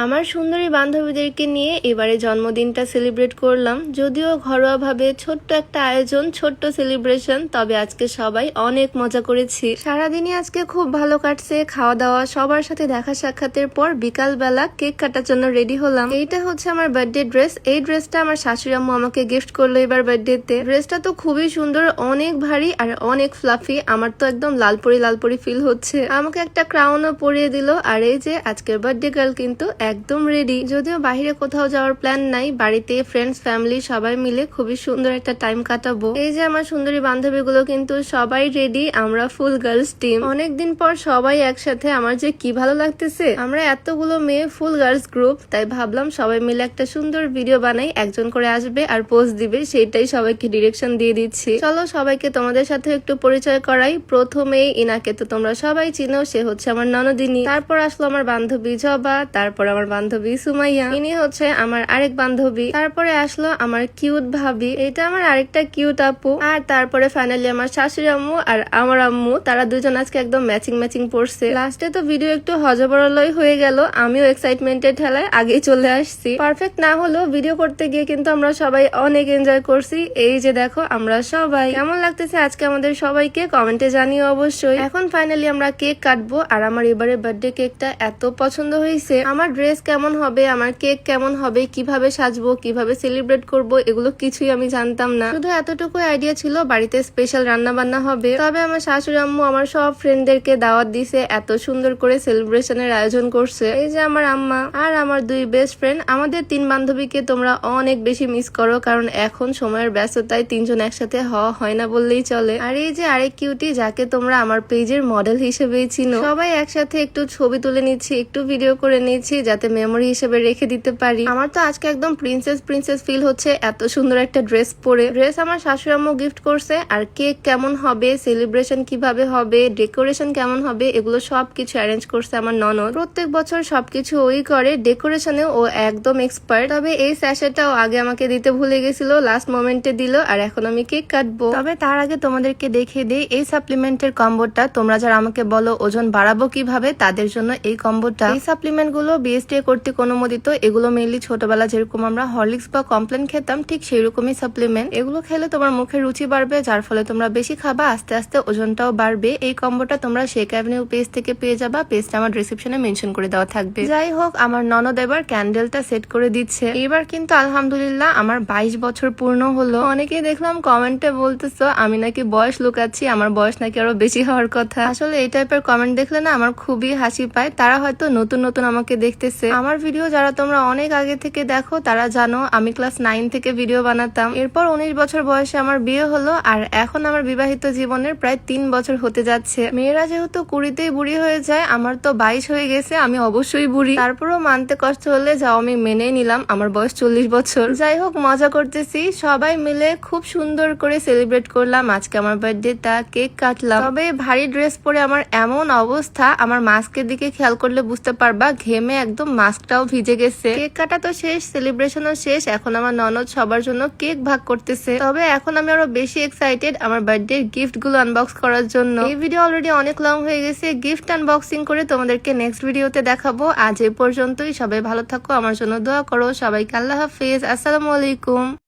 আমার সুন্দরী বান্ধবীদেরকে নিয়ে এবারে জন্মদিনটা সেলিব্রেট করলাম, যদিও ঘরোয়াভাবে ছোট্ট একটা আয়োজন, ছোট্ট সেলিব্রেশন। তবে আজকে সবাই অনেক মজা করেছি, সারাদিনই আজকে খুব ভালো কাটছে। খাওয়া দাওয়া, সবার সাথে দেখা সাক্ষাতের পর বিকাল বেলা কেক কাটার জন্য রেডি হলাম। এইটা হচ্ছে আমার বার্থডে ড্রেস। এই ড্রেসটা আমার শাশুড়ি আম্মু আমাকে গিফট করলো এবার বার্থডেতে। ড্রেসটা তো খুবই সুন্দর, অনেক ভারী আর অনেক ফ্লাফি। আমার তো একদম লালপরি ফিল হচ্ছে। আমাকে একটা ক্রাউনও পরিয়ে দিল। আর এই যে আজকের বার্থডে গার্ল কিন্তু একদম রেডি। যদিও বাইরে কোথাও যাওয়ার প্ল্যান নাই, বাড়িতে ফ্রেন্ডস ফ্যামিলি সবাই মিলে খুবই সুন্দর একটা টাইম কাটাবো। এই যে আমার সুন্দরী বান্ধবীগুলো কিন্তু সবাই রেডি, আমরা ফুল গার্লস টিম। অনেকদিন পর সবাই একসাথে, আমার যে কি ভালো লাগতেছে। আমরা এতগুলো মেয়ে ফুল গার্লস গ্রুপ, তাই ভাবলাম সবাই মিলে একটা সুন্দর ভিডিও বানাই। একজন করে আসবে আর পোস্ট দিবে, সেটাই সবাইকে ডিরেকশন দিয়ে দিচ্ছি। চলো সবাইকে তোমাদের সাথে একটু পরিচয় করাই। প্রথমেই ইনাকে তো তোমরা সবাই চিনো, সে হচ্ছে আমার ননদিনী। তারপর আসলো আমার বান্ধবী জবা, তারপর আমার বান্ধবী সুমাইয়া, ইনি হচ্ছে আমার আরেক বান্ধবী। তারপরে আসলো আমার কিউট ভাবি, এটা আমার আরেকটা কিউট আপু। আর তারপরে ফাইনালি আমার শাশুড়ি আম্মু আর আমার আম্মু, তারা দুজন আজকে একদম ম্যাচিং পড়ছে। লাস্টে তো ভিডিও একটু হজবরলই হয়ে গেল, আমিও এক্সাইটমেন্টের ঠেলায় আগেই চলে আসছি। পারফেক্ট না হলেও ভিডিও করতে গিয়ে কিন্তু আমরা সবাই অনেক এনজয় করছি। এই যে দেখো আমরা সবাই, কেমন লাগতেছে আজকে আমাদের সবাইকে কমেন্টে জানিও অবশ্যই। এখন ফাইনালি আমরা কেক কাটবো। আর আমার এবারে বার্থডে কেকটা এত পছন্দ হয়েছে। আমার ড্রেস কেমন হবে, আমার কেক কেমন হবে, কিভাবে সাজবো, কিভাবে সেলিব্রেট করব, এগুলো কিছুই আমি জানতাম না। শুধু এতটুকু আইডিয়া ছিল বাড়িতে স্পেশাল রান্না বান্না হবে। তবে আমার শাশুড়ি আম্মু আমার সব ফ্রেন্ডদেরকে দাওয়াত দিছে, এত সুন্দর করে সেলিব্রেশনের আয়োজন করছে। এই যে আমার আম্মা আর আমার দুই বেস্ট ফ্রেন্ড। আমাদের তিন বান্ধবীকে তোমরা অনেক বেশি মিস করো, কারণ এখন সময়ের ব্যস্ততায় তিনজন একসাথে হওয়া হয় না বললেই চলে। আর এই যে আরেক কিউটি, যাকে তোমরা আমার পেজের মডেল হিসেবেই চিনো। সবাই একসাথে একটু ছবি তুলে নিচ্ছি, একটু ভিডিও করে নিচ্ছি, যাতে মেমোরি হিসেবে রেখে দিতে পারি। আমার তো আজকে একদম প্রিন্সেস ফিল হচ্ছে, এত সুন্দর একটা ড্রেস পরে। ড্রেস আমার শাশুড়ি আম্মু গিফট করছে। আর কেক কেমন হবে, সেলিব্রেশন কিভাবে হবে, ডেকোরেশন কেমন হবে, এগুলো সবকিছু অ্যারেঞ্জ করছে আমার ননদ। প্রত্যেক বছর সবকিছু ওই করে, ডেকোরেশনে ও একদম এক্সপার্ট। তবে এই স্যাশেটাও আগে আমাকে দিতে ভুলে গেছিল, লাস্ট মোমেন্টে দিল। আর এখন আমি কেক কাটবো। তবে তার আগে তোমাদেরকে দেখিয়ে দিই এই সাপ্লিমেন্টের কম্বোটা। তোমরা যারা আমাকে বলো ওজন বাড়াবো কিভাবে, তাদের জন্য এই কম্বোটা। এই সাপ্লিমেন্ট গুলো বিএসটিএ কর্তৃক অনুমোদিত। এগুলো মেনলি ছোটবেলা যেরকম আমরা হরলিক্স বা কমপ্লেন খেতাম, ঠিক সেই রকমই সাপ্লিমেন্ট। এগুলো খেলে তোমার মুখের রুচি বাড়বে, যার ফলে তোমরা বেশি খাবা, আস্তে আস্তে ওজনটাও বাড়বে। এই কম্বোটা তোমরা শেক অ্যাভিনিউ পেজ থেকে পেয়ে যাবা, পেজটা আমার ডিসক্রিপশনে মেনশন করে দেওয়া থাকবে। যাই হোক, আমার ননদ এবার ক্যান্ডেলটা সেট করে দিচ্ছে। এবার কিন্তু আলহামদুলিল্লাহ আমার 22 বছর পূর্ণ হলো। অনেকেই দেখলাম কমেন্টে বলতেছো আমি নাকি বয়স লুকাচ্ছি, আমার বয়স নাকি আরো বেশি হওয়ার কথা। আসলে এই টাইপের কমেন্ট দেখলে না আমার খুবই হাসি পায়। তারা হয়তো নতুন আমাকে দেখতেছে। আমার ভিডিও যারা তোমরা অনেক আগে থেকে দেখো তারা জানো আমি ক্লাস 9 থেকে ভিডিও বানাতাম। এরপর 19 বছর বয়সে আমার বিয়ে হলো। আর এখন আমার বিবাহিত জীবনের প্রায় 3 বছর হতে যাচ্ছে। মেয়েরা যেহেতু 20তেই বুড়ি হয়ে যায়, আমার তো 22 হয়ে গেছে, আমি অবশ্যই বুড়ি। তারপরেও মানতে কষ্ট হলে যাও, আমি মেনে নিলাম আমার বয়স 40 বছর। যাই হোক, মজা করতেছি, সবাই মিলে খুব সুন্দর করে সেলিব্রেট করলাম আজকে আমার বার্থডেটা। কেক কাটলাম। তবে ভারী ড্রেস পরে আমার এমন অবস্থা, আমার মাস্কের দিকে খেয়াল করলে বুঝতে পারবা, ঘেমে একদম মাস্কটাও ভিজে গেছে। কেক কাটা তো শেষ, সেলিব্রেশনও শেষ। এখন আমার ননদ সবার জন্য কেক ভাগ করতেছে। তবে এখন আমি আরো বেশি এক্সাইটেড আমার বার্থডে গিফট গুলো আনবক্স করার জন্য। এই ভিডিও অলরেডি অনেক লং হয়ে গেছে, গিফট আনবক্সিং করে তোমাদেরকে নেক্সট ভিডিওতে দেখাবো। আজ এই পর্যন্তই, সবাই ভালো থাকো, আমার জন্য দোয়া করো। সবাইকে আল্লাহ হাফেজ, আসসালামু আলাইকুম।